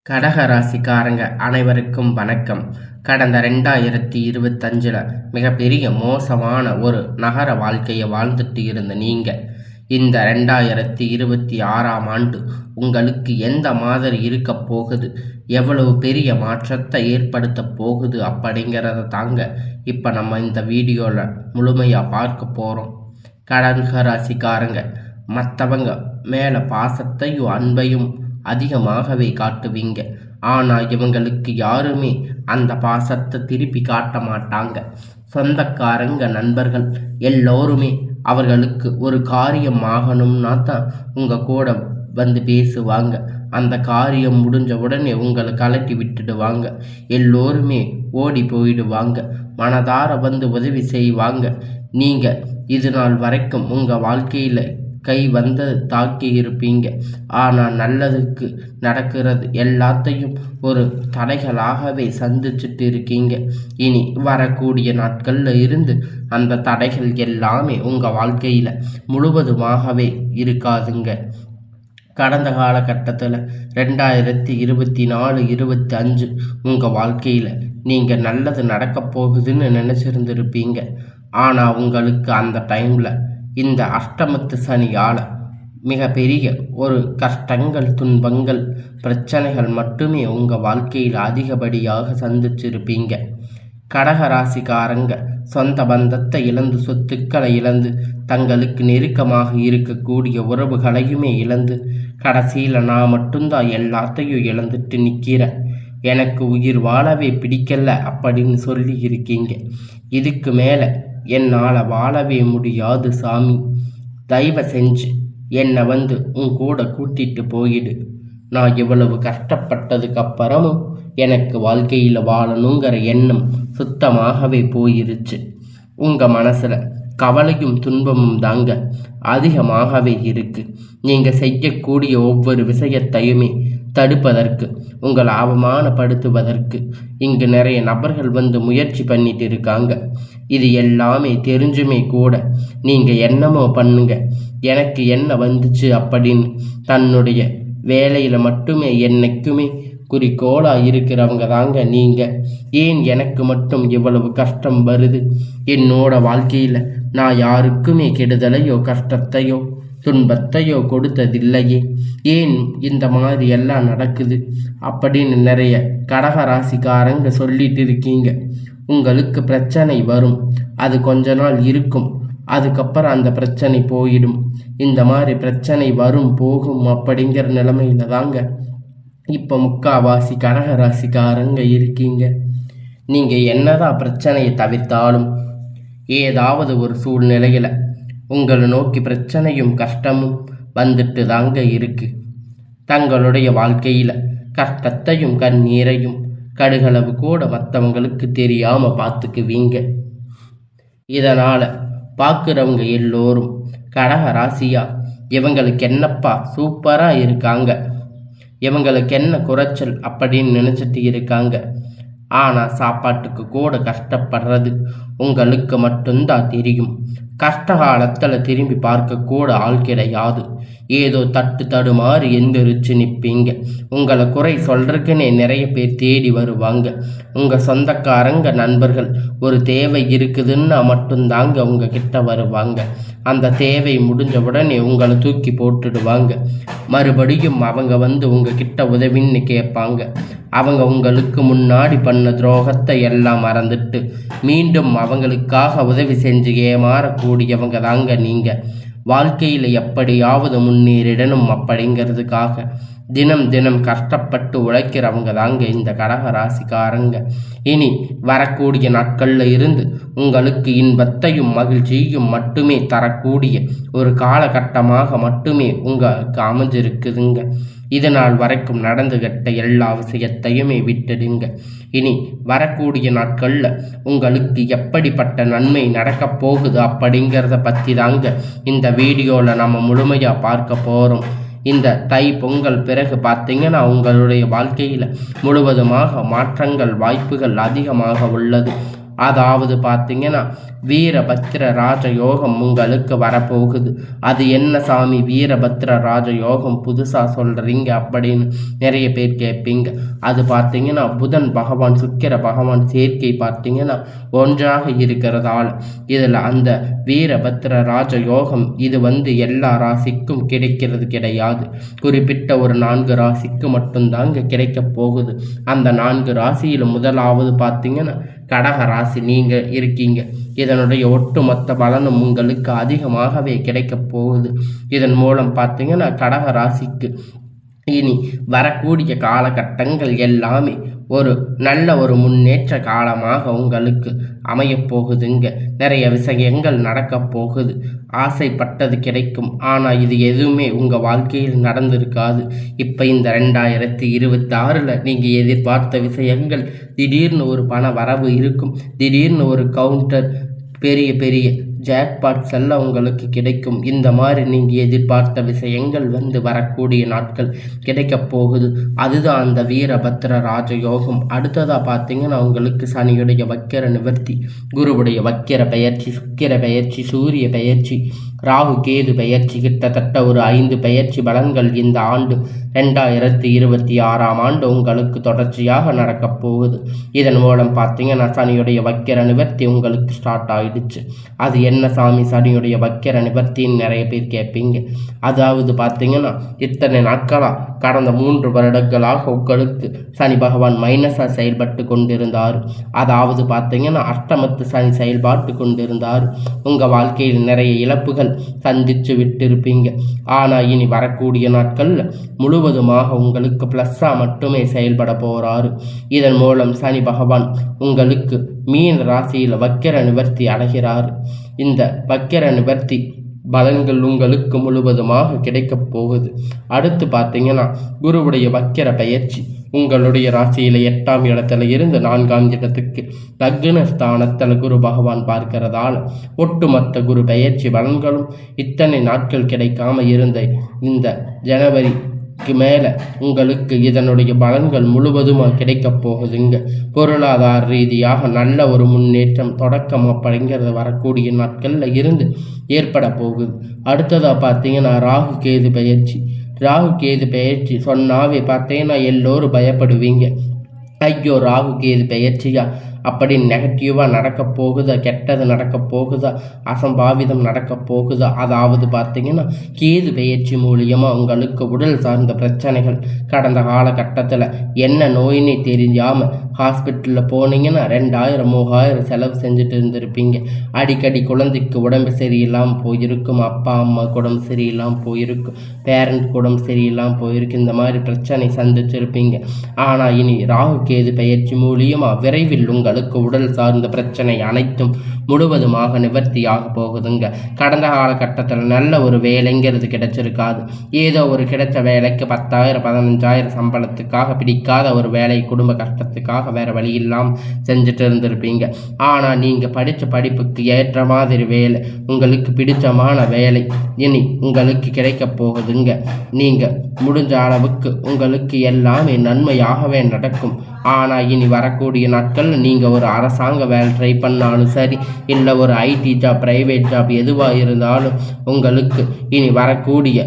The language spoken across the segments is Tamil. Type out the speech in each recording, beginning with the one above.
கடக ராசிக்காரங்க அனைவருக்கும் வணக்கம். கடந்த 2025 மிகப்பெரிய மோசமான ஒரு நகர வாழ்க்கையை வாழ்ந்துட்டு இருந்த நீங்க இந்த 2026ஆம் ஆண்டு உங்களுக்கு எந்த மாதிரி இருக்க போகுது, எவ்வளவு பெரிய மாற்றத்தை ஏற்படுத்த போகுது அப்படிங்கிறத தாங்க இப்போ நம்ம இந்த வீடியோவில் முழுமையாக பார்க்க போகிறோம். கடக ராசிக்காரங்க மற்றவங்க மேலே பாசத்தையும் அன்பையும் அதிகமாகவே காட்டுவீங்க. ஆனால் இவங்களுக்கு யாருமே அந்த பாசத்தை திருப்பி காட்ட மாட்டாங்க. சொந்தக்காரங்க நண்பர்கள் எல்லோருமே அவர்களுக்கு ஒரு காரியம் ஆகணும்னா தான் உங்கள் கூட வந்து பேசுவாங்க. அந்த காரியம் முடிஞ்ச உடனே உங்களை கலட்டி விட்டுடுவாங்க. எல்லோருமே ஓடி போயிடுவாங்க. மனதார வந்து உதவி செய்வாங்க. நீங்கள் இது நாள் வரைக்கும் உங்கள் வாழ்க்கையில் கை வந்து தாக்கி இருப்பீங்க. ஆனால் நல்லதுக்கு நடக்கிறது எல்லாத்தையும் ஒரு தடைகளாகவே சந்திச்சுட்டு இருக்கீங்க. இனி வரக்கூடிய நாட்களில் இருந்து அந்த தடைகள் எல்லாமே உங்கள் வாழ்க்கையில் முழுவதுமாகவே இருக்காதுங்க. கடந்த காலகட்டத்தில் 2024-25 உங்கள் வாழ்க்கையில் நீங்கள் நல்லது நடக்க போகுதுன்னு நினச்சிருந்துருப்பீங்க. ஆனால் உங்களுக்கு அந்த டைமில் இந்த அஷ்டமத்து சனியால் மிகப்பெரிய ஒரு கஷ்டங்கள், துன்பங்கள், பிரச்சனைகள் மட்டுமே உங்கள் வாழ்க்கையில் அதிகப்படியாக சந்திச்சிருப்பீங்க. கடகராசிக்காரங்க சொந்த பந்தத்தை இழந்து, சொத்துக்களை இழந்து, தங்களுக்கு நெருக்கமாக இருக்கக்கூடிய உறவுகளையுமே இழந்து, கடைசியில் நான் மட்டும்தான் எல்லாத்தையும் இழந்துட்டு நிற்கிறேன், எனக்கு உயிர் வாழவே பிடிக்கல அப்படின்னு சொல்லி இருக்கீங்க. இதுக்கு மேலே என்னால் வாழவே முடியாது சாமி, தயவு செஞ்சு என்னை வந்து உன் கூட கூட்டிட்டு போயிடு. நான் இவ்வளவு கஷ்டப்பட்டதுக்கு அப்புறமும் எனக்கு வாழ்க்கையில் வாழணுங்கிற எண்ணம் சுத்தமாகவே போயிருச்சு. உங்கள் மனசில் கவலையும் துன்பமும் தாங்க அதிகமாகவே இருக்குது. நீங்கள் செய்யக்கூடிய ஒவ்வொரு விஷயத்தையுமே தடுப்பதற்கு, உங்களை அவமானப்படுத்துவதற்கு இங்கு நிறைய நபர்கள் வந்து முயற்சி பண்ணிட்டு இருக்காங்க. இது எல்லாமே தெரிஞ்சுமே கூட நீங்கள் என்னமோ பண்ணுங்க, எனக்கு என்ன வந்துச்சு அப்படின்னு தன்னுடைய வேலையில் மட்டுமே என்னைக்குமே குறிக்கோளாக இருக்கிறவங்க தாங்க நீங்கள். ஏன் எனக்கு மட்டும் இவ்வளவு கஷ்டம் வருது? என்னோட வாழ்க்கையில் நான் யாருக்குமே கெடுதலையோ கஷ்டத்தையோ துன்பத்தையோ கொடுத்ததில்லையே, ஏன் இந்த மாதிரி எல்லாம் நடக்குது அப்படின்னு நிறைய கடகராசிக்காரங்க சொல்லிட்டு இருக்கீங்க. உங்களுக்கு பிரச்சனை வரும், அது கொஞ்ச நாள் இருக்கும், அதுக்கப்புறம் அந்த பிரச்சனை போயிடும். இந்த மாதிரி பிரச்சனை வரும் போகும் அப்படிங்கிற நிலைமையில தாங்க இப்போ முக்காவாசி கடகராசிக்காரங்க இருக்கீங்க. நீங்கள் என்னதான் பிரச்சனையை தவிர்த்தாலும் ஏதாவது ஒரு சூழ்நிலையில் உங்களை நோக்கி பிரச்சனையும் கஷ்டமும் வந்துட்டு தாங்க இருக்கு. தங்களுடைய வாழ்க்கையில் கஷ்டத்தையும் கண்ணீரையும் கடுகளவு கூட மற்றவங்களுக்கு தெரியாமல் பார்த்துக்குவீங்க. இதனால் பார்க்குறவங்க எல்லோரும் கடக ராசியா, இவங்களுக்கு என்னப்பா சூப்பராக இருக்காங்க, இவங்களுக்கு என்ன குறைச்சல் அப்படின்னு நினச்சிட்டு இருக்காங்க. ஆனால் சாப்பாட்டுக்கு கூட கஷ்டப்படுறது உங்களுக்கு மட்டும்தான் தெரியும். கஷ்ட காலத்தில் திரும்பி பார்க்க கூட ஆள் கிடையாது. ஏதோ தட்டு தடுமாறி எந்திரிச்சு நிற்பீங்க. உங்களை குறை சொல்றதுக்குன்னே நிறைய பேர் தேடி வருவாங்க. உங்கள் சொந்தக்காரங்க நண்பர்கள் ஒரு தேவை இருக்குதுன்னா மட்டும்தாங்க உங்ககிட்ட வருவாங்க. அந்த தேவை முடிஞ்ச உடனே உங்களை தூக்கி போட்டுடுவாங்க. மறுபடியும் அவங்க வந்து உங்ககிட்ட உதவின்னு கேட்பாங்க. அவங்க உங்களுக்கு முன்னாடி பண்ண துரோகத்தை எல்லாம் மறந்துட்டு மீண்டும் அவங்களுக்காக உதவி செஞ்சு ஏமாறக்கூடியவங்க தாங்க நீங்கள். வாழ்க்கையில் எப்படியாவது முன்னேறிடணும் அப்படிங்கிறதுக்காக தினம் தினம் கஷ்டப்பட்டு உழைக்கிறவங்க தாங்க இந்த கடக ராசிக்காரங்க. இனி வரக்கூடிய நாட்களில் இருந்து உங்களுக்கு இன்பத்தையும் மகிழ்ச்சியும் மட்டுமே தரக்கூடிய ஒரு காலகட்டமாக மட்டுமே உங்களுக்கு அமைஞ்சிருக்குதுங்க. இது நாள் வரைக்கும் நடந்துகிட்ட எல்லா விஷயத்தையுமே விட்டுடுங்க. இனி வரக்கூடிய நாட்களில் உங்களுக்கு எப்படிப்பட்ட நன்மை நடக்கப் போகுது அப்படிங்கிறத பற்றி தாங்க இந்த வீடியோவில் நம்ம முழுமையாக பார்க்க போகிறோம். இந்த தை பொங்கல் பிறகு பார்த்தீங்கன்னா உங்களுடைய வாழ்க்கையில் முழுவதுமாக மாற்றங்கள் வாய்ப்புகள் அதிகமாக உள்ளது. அதாவது பார்த்தீங்கன்னா வீரபத்திர ராஜயோகம் உங்களுக்கு வரப்போகுது. அது என்ன சாமி வீரபத்திர ராஜயோகம் புதுசாக சொல்கிறீங்க அப்படின்னு நிறைய பேர் கேட்பீங்க. அது பார்த்தீங்கன்னா புதன் பகவான் சுக்கிர பகவான் சேர்க்கை பார்த்தீங்கன்னா ஒன்றாக இருக்கிறதால இதில் அந்த வீரபத்திர ராஜயோகம் இது எல்லா ராசிக்கும் கிடைக்கிறது கிடையாது. குறிப்பிட்ட ஒரு 4 ராசிக்கு மட்டும்தாங்க கிடைக்க போகுது. அந்த 4 ராசியில் முதலாவது பார்த்தீங்கன்னா கடக ராசி நீங்கள் இருக்கீங்க. இதனுடைய ஒட்டுமொத்த பலனும் உங்களுக்கு அதிகமாகவே கிடைக்க போகுது. இதன் மூலம் பார்த்தீங்கன்னா கடக ராசிக்கு இனி வரக்கூடிய காலகட்டங்கள் எல்லாமே ஒரு நல்ல ஒரு முன்னேற்ற காலமாக உங்களுக்கு அமையப்போகுதுங்க. நிறைய விஷயங்கள் நடக்க போகுது. ஆசைப்பட்டது கிடைக்கும். ஆனால் இது எதுவுமே உங்கள் வாழ்க்கையில் நடந்திருக்காது. இப்போ இந்த 2026 நீங்கள் எதிர்பார்த்த விஷயங்கள் திடீர்னு ஒரு பண வரவு இருக்கும். திடீர்னு ஒரு கவுண்டர் பெரிய பெரிய ஜாக்பாட்ஸ் எல்லாம் உங்களுக்கு கிடைக்கும். இந்த மாதிரி நீங்கள் எதிர்பார்த்த விஷயங்கள் வரக்கூடிய நாட்கள் கிடைக்க போகுது. அதுதான் அந்த வீரபத்திர ராஜயோகம். அடுத்ததாக பார்த்தீங்கன்னா உங்களுக்கு சனியுடைய வக்கிர நிவர்த்தி, குருவுடைய வக்கிர பெயர்ச்சி, சுக்கிர பெயர்ச்சி, சூரிய பெயர்ச்சி, ராகு கேது பெயர்ச்சி, கிட்டத்தட்ட ஒரு 5 பெயர்ச்சி பலன்கள் இந்த ஆண்டு 2026 உங்களுக்கு தொடர்ச்சியாக நடக்கப் போகுது. இதன் மூலம் பார்த்தீங்கன்னா சனியுடைய வக்கிர நிவர்த்தி உங்களுக்கு ஸ்டார்ட் ஆயிடுச்சு. அது என்ன சாமி சனியுடைய வக்கிர நிவர்த்தின்னு நிறைய பேர் கேட்பீங்க. அதாவது பார்த்தீங்கன்னா இத்தனை நாட்களாக கடந்த 3 வருடங்களாக உங்களுக்கு சனி பகவான் மைனஸாக செயல்பட்டு கொண்டிருந்தார். அதாவது பார்த்தீங்கன்னா அஷ்டமத்து சனி செயல்பாட்டு கொண்டிருந்தார். உங்கள் வாழ்க்கையில் நிறைய இழப்புகள் சந்திச்சு விட்டிருப்பீங்க. ஆனால் இனி வரக்கூடிய நாட்களில் முழுவதுமாக உங்களுக்கு ப்ளஸ்ஸாக மட்டுமே செயல்பட போகிறாரு. இதன் மூலம் சனி பகவான் உங்களுக்கு மீன ராசியில் வக்கிர நிவர்த்தி அடைகிறார். இந்த வக்கிர நிவர்த்தி பலன்கள் உங்களுக்கு முழுவதுமாக கிடைக்கப் போகுது. அடுத்து பார்த்தீங்கன்னா குருவுடைய வக்கிர பெயர்ச்சி உங்களுடைய ராசியில் 8ஆம் இடத்துல இருந்து 4ஆம் இடத்துக்கு லக்னஸ்தானத்தில் குரு பகவான் பார்க்கிறதால ஒட்டுமொத்த குரு பெயர்ச்சி பலன்களும் இத்தனை நாட்கள் கிடைக்காம இருந்த இந்த ஜனவரிக்கு மேலே உங்களுக்கு இதனுடைய பலன்கள் முழுவதுமாக கிடைக்கப் போகுதுங்க. பொருளாதார ரீதியாக நல்ல ஒரு முன்னேற்றம் தொடக்கம் அப்படிங்கிறது வரக்கூடிய நாட்களில் இருந்து ஏற்பட போகுது. அடுத்ததாக பார்த்தீங்கன்னா ராகு கேது பெயர்ச்சி. ராகு கேது பெயர்ச்சி சொன்னாவே பார்த்தீங்கன்னா எல்லோரும் பயப்படுவீங்க. ஐயோ ராகு கேது பெயர்ச்சியா அப்படி நெகட்டிவாக நடக்க போகுதா, கெட்டது நடக்க போகுதா, அசம்பாவிதம் நடக்க போகுதா. அதாவது பார்த்தீங்கன்னா கேது பெயர்ச்சி மூலியமாக உங்களுக்கு உடல் சார்ந்த பிரச்சனைகள் கடந்த காலகட்டத்தில் என்ன நோயினே தெரிஞ்சாமல் ஹாஸ்பிட்டலில் போனீங்கன்னா 2000-3000 செலவு செஞ்சுட்டு இருந்திருப்பீங்க. அடிக்கடி குழந்தைக்கு உடம்பு சரியில்லாமல் போயிருக்கும், அப்பா அம்மா உடம்பு சரியில்லாமல் போயிருக்கும், பேரண்ட் உடம்பு சரியில்லாமல் போயிருக்கு. இந்த மாதிரி பிரச்சனை சந்திச்சிருப்பீங்க. ஆனால் இனி ராகு கேது பெயர்ச்சி மூலியமாக விரைவில் உங்களுக்கு உடல் சார்ந்த பிரச்சனை அனைத்தும் முழுவதுமாக நிவர்த்தியாக போகுதுங்க. கடந்த காலகட்டத்தில் நல்ல ஒரு வேலைங்கிறது கிடைச்சிருக்காது. ஏதோ ஒரு கிடைச்ச வேலைக்கு 10,000-15,000 சம்பளத்துக்காக பிடிக்காத ஒரு வேலை குடும்ப கஷ்டத்துக்காக வேற வழி இல்லாமல் செஞ்சுட்டு இருந்திருப்பீங்க. ஆனால் நீங்கள் படித்த படிப்புக்கு ஏற்ற மாதிரி வேலை, உங்களுக்கு பிடிச்சமான வேலை இனி உங்களுக்கு கிடைக்க போகுதுங்க. நீங்கள் முடிஞ்ச அளவுக்கு உங்களுக்கு எல்லாமே நன்மையாகவே நடக்கும். ஆனால் இனி வரக்கூடிய நாட்களில் நீங்கள் ஒரு அரசாங்க வேலை ட்ரை பண்ணாலும் சரி, இல்லை ஒரு ஐடி ஜாப், ப்ரைவேட் ஜாப் எதுவாக இருந்தாலும் உங்களுக்கு இனி வரக்கூடிய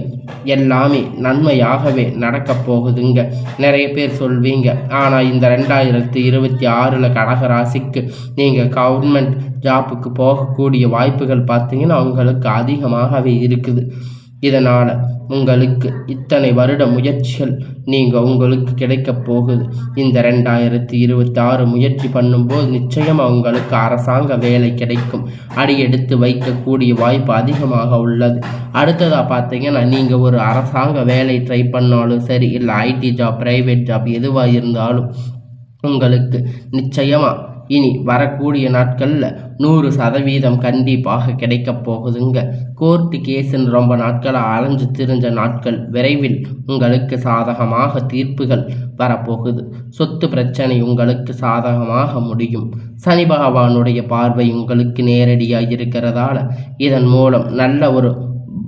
எல்லாமே நன்மையாகவே நடக்க போகுதுங்க. நிறைய பேர் சொல்வீங்க, ஆனால் இந்த 2026 கடக ராசிக்கு நீங்கள் கவர்மெண்ட் ஜாப்புக்கு போகக்கூடிய வாய்ப்புகள் பார்த்தீங்கன்னா உங்களுக்கு அதிகமாகவே இருக்குது. இதனால் உங்களுக்கு இத்தனை வருட முயற்சிகள் உங்களுக்கு கிடைக்க போகுது. இந்த 2026 முயற்சி பண்ணும்போது நிச்சயமாக உங்களுக்கு அரசாங்க வேலை கிடைக்கும். அடியெடுத்து வைக்கக்கூடிய வாய்ப்பு அதிகமாக உள்ளது. அடுத்ததாக பார்த்தீங்கன்னா நீங்கள் ஒரு அரசாங்க வேலை ட்ரை பண்ணாலும் சரி, இல்லை ஐடி ஜாப், ப்ரைவேட் ஜாப் எதுவாக இருந்தாலும் உங்களுக்கு நிச்சயமாக இனி வரக்கூடிய நாட்களில் 100% கண்டிப்பாக கிடைக்கப் போகுதுங்க. கோர்ட்டு கேஸுன்னு ரொம்ப நாட்களாக அலைஞ்சு திரிஞ்ச நாட்கள் விரைவில் உங்களுக்கு சாதகமாக தீர்ப்புகள் வரப்போகுது. சொத்து பிரச்சனை உங்களுக்கு சாதகமாக முடியும். சனி பகவானுடைய பார்வை உங்களுக்கு நேரடியாக இருக்கிறதால இதன் மூலம் நல்ல ஒரு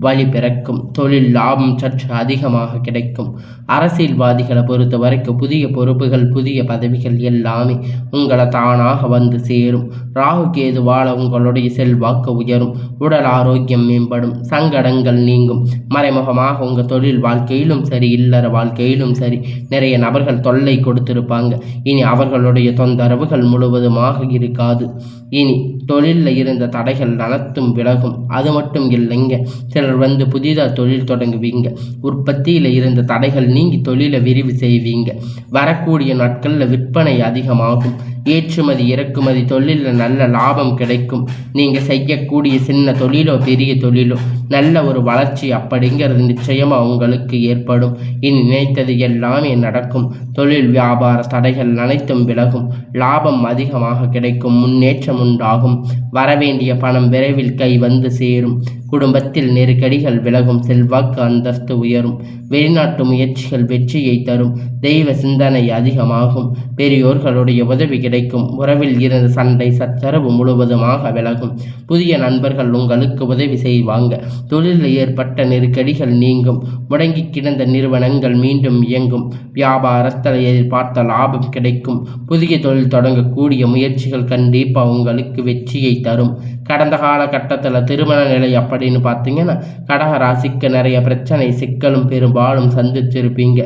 வழி பிறக்கும். தொழில் லாபம் சற்று அதிகமாக கிடைக்கும். அரசியல்வாதிகளை பொறுத்த வரைக்கும் புதிய பொறுப்புகள், புதிய பதவிகள் எல்லாமே உங்களை தானாக வந்து சேரும். ராகு கேதுவால உங்களுடைய செல்வாக்கு உயரும். உடல் ஆரோக்கியம் மேம்படும். சங்கடங்கள் நீங்கும். மறைமுகமாக உங்கள் தொழில் வாழ்க்கையிலும் சரி, இல்லற வாழ்க்கையிலும் சரி, நிறைய நபர்கள் தொல்லை கொடுத்திருப்பாங்க. இனி அவர்களுடைய தொந்தரவுகள் முழுவதுமாக இருக்காது. இனி தொழிலில் இருந்த தடைகள் அனைத்தும் விலகும். அது மட்டும் இல்லைங்க, சிலர் வந்து புதிதாக தொழில் தொடங்குவீங்க. உற்பத்தியில் இருந்த தடைகள் நீங்கி தொழிலை விரிவு செய்வீங்க. வரக்கூடிய நாட்களில் விற்பனை அதிகமாகும். ஏற்றுமதி இறக்குமதி தொழிலில் நல்ல லாபம் கிடைக்கும். நீங்கள் செய்யக்கூடிய சின்ன தொழிலோ பெரிய தொழிலோ நல்ல ஒரு வளர்ச்சி அப்படிங்கிறது நிச்சயமாக உங்களுக்கு ஏற்படும். இனி நினைத்தது எல்லாமே நடக்கும். தொழில் வியாபார தடைகள் அனைத்தும் விலகும். லாபம் அதிகமாக கிடைக்கும். முன்னேற்றம் உண்டாகும். வரவேண்டிய பணம் விரைவில் கை வந்து சேரும். குடும்பத்தில் நெருக்கடிகள் விலகும். செல்வாக்கு அந்தஸ்து உயரும். வெளிநாட்டு முயற்சிகள் வெற்றியை தரும். தெய்வ சிந்தனை அதிகமாகும். பெரியோர்களுடைய உதவி கிடைக்கும். உறவில் இருந்த சண்டை சச்சரவு முழுவதுமாக விலகும். புதிய நண்பர்கள் உங்களுக்கு உதவி செய்வாங்க. தொழிலில் ஏற்பட்ட நெருக்கடிகள் நீங்கும். முடங்கி கிடந்த நிறுவனங்கள் மீண்டும் இயங்கும். வியாபாரத்தில் எதிர்பார்த்த லாபம் கிடைக்கும். புதிய தொழில் தொடங்கக்கூடிய முயற்சிகள் கண்டிப்பாக உங்களுக்கு வெற்றியை தரும். கடந்த காலகட்டத்தில் திருமண நிலை அப்படின்னு பார்த்தீங்கன்னா கடக ராசிக்கு நிறைய பிரச்சனை சிக்கலும் பெரும்பாலும் சந்திச்சிருப்பீங்க.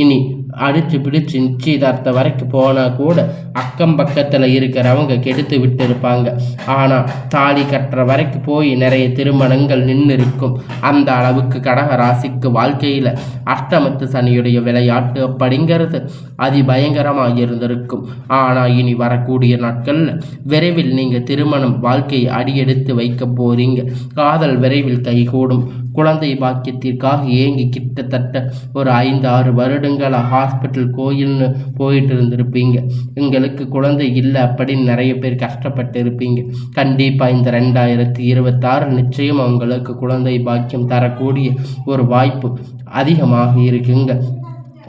இனி அடித்து பிடிச்சு நிச்சயதார்த்த வரைக்கும் போனால் கூட அக்கம் பக்கத்தில் இருக்கிறவங்க கெடுத்து விட்டு இருப்பாங்க. ஆனால் தாலி கட்டுற வரைக்கும் போய் நிறைய திருமணங்கள் நின்று இருக்கும். அந்த அளவுக்கு கடக ராசிக்கு வாழ்க்கையில் அஷ்டமத்து சனியுடைய விளையாட்டு அப்படிங்கிறது அதிபயங்கரமாக இருந்திருக்கும். ஆனால் இனி வரக்கூடிய நாட்களில் விரைவில் நீங்கள் திருமணம் வாழ்க்கையை அடியெடுத்து வைக்க போறீங்க. காதல் விரைவில் கைகூடும். குழந்தை பாக்கியத்திற்காக ஏங்கி கிட்டத்தட்ட ஒரு 5-6 வருடங்களாக ஹாஸ்பிட்டல் கோயில்னு போயிட்டு இருந்திருப்பீங்க. உங்களுக்கு குழந்தை இல்லை அப்படின்னு நிறைய பேர் கஷ்டப்பட்டு இருப்பீங்க. கண்டிப்பாக இந்த 2026 நிச்சயம் அவங்களுக்கு குழந்தை பாக்கியம் தரக்கூடிய ஒரு வாய்ப்பு அதிகமாக இருக்குங்க.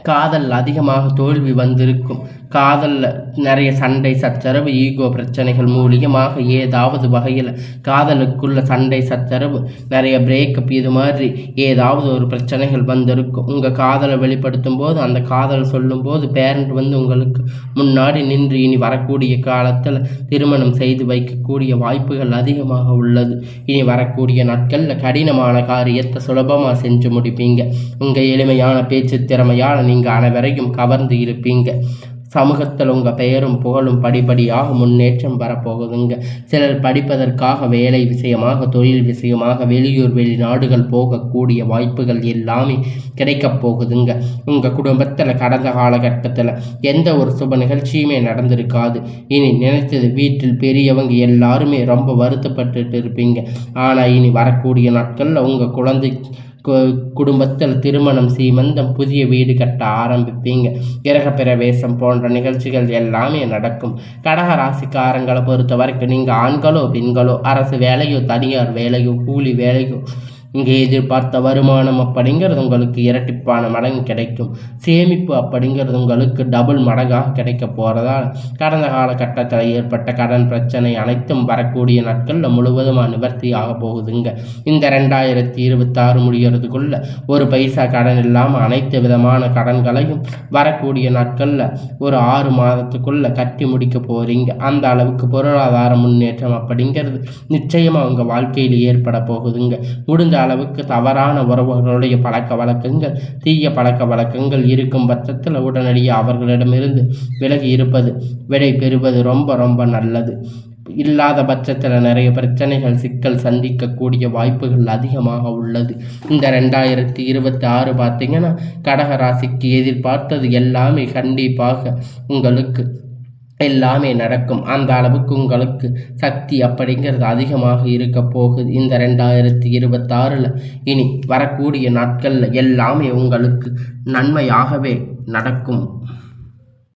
காதல் அதிகமாக தோல்வி வந்திருக்கும். காதலில் நிறைய சண்டை சச்சரவு, ஈகோ பிரச்சனைகள் மூலியமாக ஏதாவது வகையில் காதலுக்குள்ள சண்டை சச்சரவு, நிறைய பிரேக்கப், இது மாதிரி ஏதாவது ஒரு பிரச்சனைகள் வந்திருக்கும். உங்கள் காதலை வெளிப்படுத்தும் போது, அந்த காதலை சொல்லும்போது பேரண்ட் வந்து உங்களுக்கு முன்னாடி நின்று இனி வரக்கூடிய காலத்தில் திருமணம் செய்து வைக்கக்கூடிய வாய்ப்புகள் அதிகமாக உள்ளது. இனி வரக்கூடிய நாட்களில் கடினமான காரியத்தை சுலபமாக செஞ்சு முடிப்பீங்க. உங்கள் எளிமையான பேச்சு திறமையால் நீங்கள் அனைவரையும் கவர்ந்து இருப்பீங்க. சமூகத்தில் உங்கள் பெயரும் புகழும் படிப்படியாக முன்னேற்றம் வரப்போகுதுங்க. சிலர் படிப்பதற்காக வேலை விஷயமாக, தொழில் விஷயமாக வெளியூர் வெளிநாடுகள் போகக்கூடிய வாய்ப்புகள் எல்லாமே கிடைக்கப் போகுதுங்க. உங்கள் குடும்பத்தில் கடந்த காலகட்டத்தில் எந்த ஒரு சுப நிகழ்ச்சியுமே நடந்திருக்காது. இனி நினைத்தது வீட்டில் பெரியவங்க எல்லாருமே ரொம்ப வருத்தப்பட்டு இருப்பீங்க. ஆனால் இனி வரக்கூடிய நாட்களில் உங்கள் குழந்தை குடும்பத்தில் திருமணம், சீமந்தம், புதிய வீடு கட்ட ஆரம்பிப்பீங்க. கிரகப்பிரவேசம் போன்ற நிகழ்ச்சிகள் எல்லாமே நடக்கும். கடக ராசிக்காரங்களை பொறுத்த வரைக்கும் நீங்கள் ஆண்களோ பெண்களோ, அரசு வேலையோ தனியார் வேலையோ கூலி வேலையோ, இங்கே எதிர்பார்த்த வருமானம் அப்படிங்கிறது உங்களுக்கு இரட்டிப்பான மடங்கு கிடைக்கும். சேமிப்பு அப்படிங்கிறது உங்களுக்கு டபுள் மடங்காக கிடைக்க போகிறதால் கடந்த காலகட்டத்தில் ஏற்பட்ட கடன் பிரச்சனை அனைத்தும் வரக்கூடிய நாட்களில் முழுவதுமாக நிவர்த்தி ஆக போகுதுங்க. இந்த 2026 முடிகிறதுக்குள்ள ஒரு பைசா கடன் இல்லாமல் அனைத்து விதமான கடன்களையும் வரக்கூடிய நாட்களில் ஒரு 6 மாதத்துக்குள்ள கட்டி முடிக்க போகிறீங்க. அந்த அளவுக்கு பொருளாதார முன்னேற்றம் அப்படிங்கிறது நிச்சயமாக உங்கள் வாழ்க்கையில் ஏற்பட போகுதுங்க. முடிஞ்ச அளவுக்கு தவறான உறவுகளுடைய பழக்க வழக்கங்கள், தீய பழக்க வழக்கங்கள் இருக்கும் பட்சத்தில் உடனடியாக அவர்களிடமிருந்து விலகி இருப்பது, விடை பெறுவது ரொம்ப ரொம்ப நல்லது. இல்லாத பட்சத்தில் நிறைய பிரச்சனைகள், சிக்கல் சந்திக்கக்கூடிய வாய்ப்புகள் அதிகமாக உள்ளது. இந்த 2026 பார்த்தீங்கன்னா கடக ராசிக்கு எதிர்பார்த்தது எல்லாமே கண்டிப்பாக உங்களுக்கு எல்லாமே நடக்கும். அந்த அளவுக்கு உங்களுக்கு சக்தி அப்படிங்கிறது அதிகமாக இருக்க போகுது. இந்த 2026 இனி வரக்கூடிய நாட்களில் எல்லாமே உங்களுக்கு நன்மையாகவே நடக்கும்.